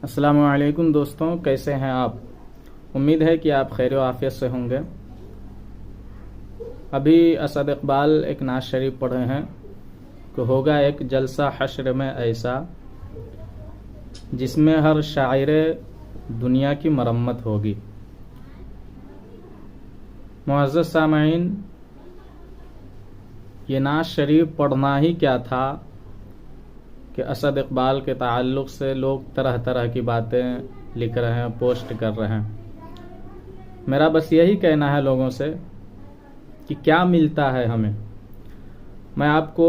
अस्सलामु अलैकुम दोस्तों, कैसे हैं आप। उम्मीद है कि आप खैर आफियत से होंगे। अभी असद इकबाल एक नाज शरीफ पढ़े हैं कि होगा एक जलसा हश्र में ऐसा जिसमें हर शायर दुनिया की मरम्मत होगी। मुअज़्ज़ज़ सामईन, ये नाज शरीफ पढ़ना ही क्या था कि असद इकबाल के ताल्लुक़ से लोग तरह तरह की बातें लिख रहे हैं, पोस्ट कर रहे हैं। मेरा बस यही कहना है लोगों से कि क्या मिलता है हमें। मैं आपको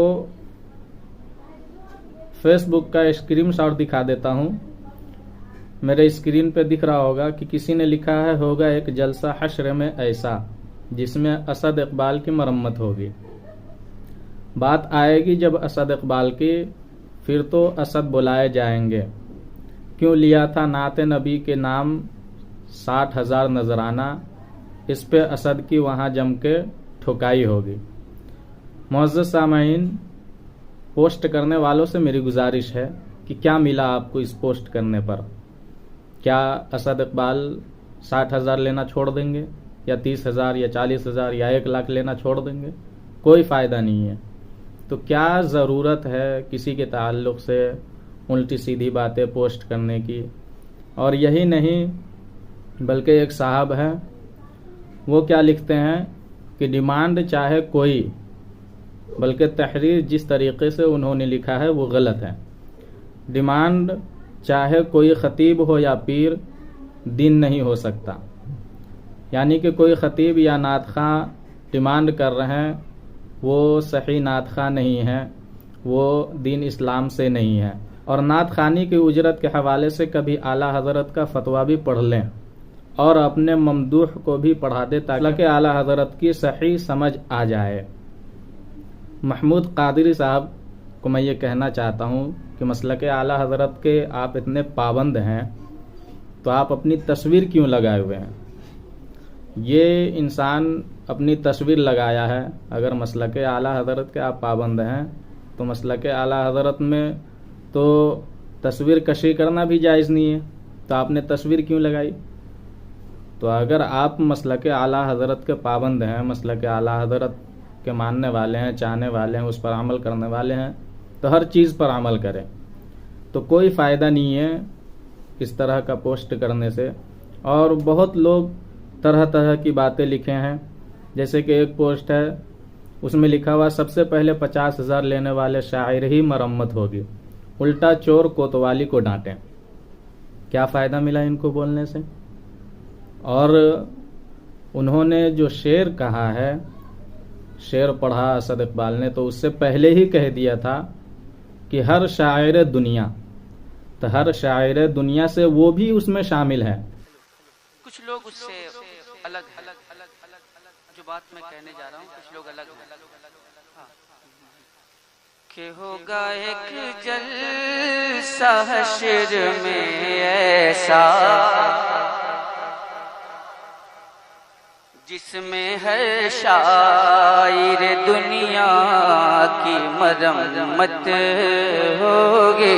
फेसबुक का स्क्रीनशॉट दिखा देता हूँ। मेरे स्क्रीन पे दिख रहा होगा कि किसी ने लिखा है होगा एक जलसा हश्र में ऐसा जिसमें असद इकबाल की मरम्मत होगी। बात आएगी जब असद इकबाल की, फिर तो असद बुलाए जाएंगे। क्यों लिया था नाते नबी के नाम 60,000 नजराना, इस पे असद की वहाँ जम के ठुकाई होगी। मुअज़्ज़ज़ सामईन, पोस्ट करने वालों से मेरी गुजारिश है कि क्या मिला आपको इस पोस्ट करने पर। क्या असद इकबाल 60,000 लेना छोड़ देंगे या 30,000 या 40,000 या 1,00,000 लेना छोड़ देंगे? कोई फ़ायदा नहीं है। तो क्या ज़रूरत है किसी के ताल्लुक़ से उल्टी सीधी बातें पोस्ट करने की। और यही नहीं बल्कि एक साहब हैं, वो क्या लिखते हैं कि डिमांड चाहे कोई, बल्कि तहरीर जिस तरीक़े से उन्होंने लिखा है वो गलत है। डिमांड चाहे कोई ख़तीब हो या पीर, दीन नहीं हो सकता। यानी कि कोई ख़तीब या नात ख़ां डिमांड कर रहे हैं, वो सही नात ख़ां नहीं है, वो दीन इस्लाम से नहीं है। और नात ख़ानी की उजरत के हवाले से कभी आला हज़रत का फतवा भी पढ़ लें और अपने ममदूह को भी पढ़ा दे ताकि आला हज़रत की सही समझ आ जाए। महमूद कादरी साहब को मैं ये कहना चाहता हूँ कि मसलक आला हज़रत के आप इतने पाबंद हैं तो आप अपनी तस्वीर क्यों लगाए हुए हैं। ये इंसान अपनी तस्वीर लगाया है। अगर मसलक आला हज़रत के आप पाबंद हैं तो मसलक आला हज़रत में तो तस्वीर कशी करना भी जायज़ नहीं है, तो आपने तस्वीर क्यों लगाई। तो अगर आप मसलक आला हज़रत के पाबंद हैं, मसलक आला हज़रत के मानने वाले हैं, चाहने वाले हैं, उस पर अमल करने वाले हैं, तो हर चीज़ पर अमल करें। तो कोई फ़ायदा नहीं है इस तरह का पोस्ट करने से। और बहुत लोग तरह तरह की बातें लिखे हैं। जैसे कि एक पोस्ट है, उसमें लिखा हुआ सबसे पहले 50,000 लेने वाले शायर ही मरम्मत होगी, उल्टा चोर कोतवाली को डांटें। क्या फ़ायदा मिला इनको बोलने से। और उन्होंने जो शेर कहा है, शेर पढ़ा असद इकबाल ने, तो उससे पहले ही कह दिया था कि हर शायर दुनिया, तो हर शायर दुनिया से वो भी उसमें शामिल है। कुछ लोग उससे अलग जो बात मैं कहने जा रहा हूँ, कुछ लोग अलग हैं। कि होगा एक जलसा हश्र में ऐसा जिसमें हर शायर दुनिया की मरम्मत होगी।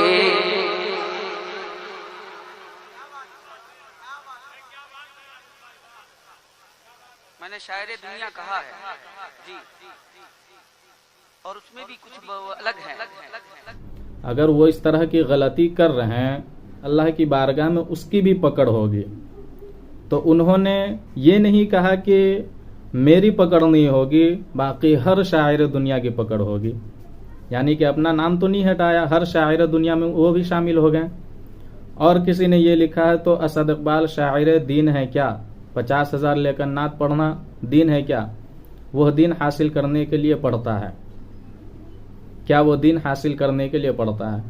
मैंने शायरे दुनिया कहा है जी, और उसमें भी कुछ अलग है। अगर वो इस तरह की गलती कर रहे हैं, अल्लाह की बारगाह में उसकी भी पकड़ होगी। तो उन्होंने ये नहीं कहा कि मेरी पकड़ नहीं होगी, बाकी हर शायर दुनिया की पकड़ होगी। यानी कि अपना नाम तो नहीं हटाया, हर शायर दुनिया में वो भी शामिल हो गए। और किसी ने ये लिखा है तो असद इकबाल शायर दीन है क्या, 50,000 लेकर नात पढ़ना दीन है क्या। वह दीन हासिल करने के लिए पढ़ता है क्या, वो दीन हासिल करने के लिए पढ़ता है।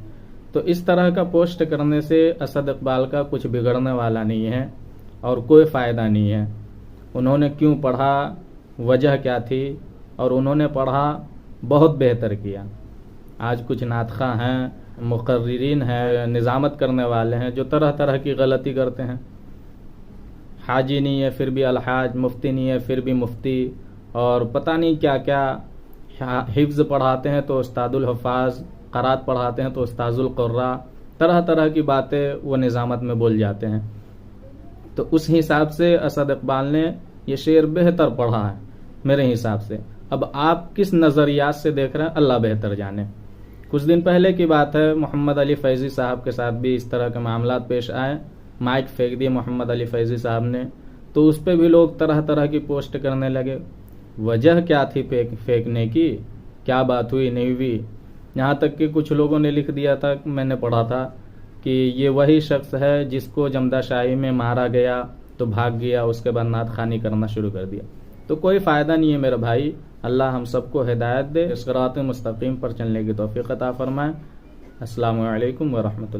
तो इस तरह का पोस्ट करने से असद इकबाल का कुछ बिगड़ने वाला नहीं है और कोई फ़ायदा नहीं है। उन्होंने क्यों पढ़ा, वजह क्या थी, और उन्होंने पढ़ा बहुत बेहतर किया। आज कुछ नात ख़ां हैं, मुक़र्रिरीन हैं, निज़ामत करने वाले हैं, जो तरह तरह की गलती करते हैं। हाजी नहीं है फिर भी अलहाज, मुफ्ती नहीं है फिर भी मुफ्ती, और पता नहीं क्या क्या। हिफ्ज़ पढ़ाते हैं तो उस्तादुल हफ़ाज़, क़रात पढ़ाते हैं तो उस्ताजुल क़ुर्रा, तरह तरह की बातें वो निज़ामत में बोल जाते हैं। तो उस हिसाब से असद इकबाल ने ये शेर बेहतर पढ़ा है मेरे हिसाब से। अब आप किस नज़रियात से देख रहे हैं अल्लाह बेहतर जाने। कुछ दिन पहले की बात है, मोहम्मद अली फैज़ी साहब के साथ भी इस तरह के मामलात पेश आए। माइक फेंक दिए मोहम्मद अली फैज़ी साहब ने, तो उस पर भी लोग तरह तरह की पोस्ट करने लगे। वजह क्या थी फेंकने की, क्या बात हुई नहीं हुई। यहाँ तक कि कुछ लोगों ने लिख दिया था, मैंने पढ़ा था कि ये वही शख्स है जिसको जमदा शाही में मारा गया तो भाग गया, उसके बाद नात खानी करना शुरू कर दिया। तो कोई फ़ायदा नहीं है मेरे भाई। अल्लाह हम सबको हिदायत दे, सिरात मुस्तकीम पर चलने की तौफीक अता फरमाए। अस्सलामु अलैकुम व रहमतुल्लाह।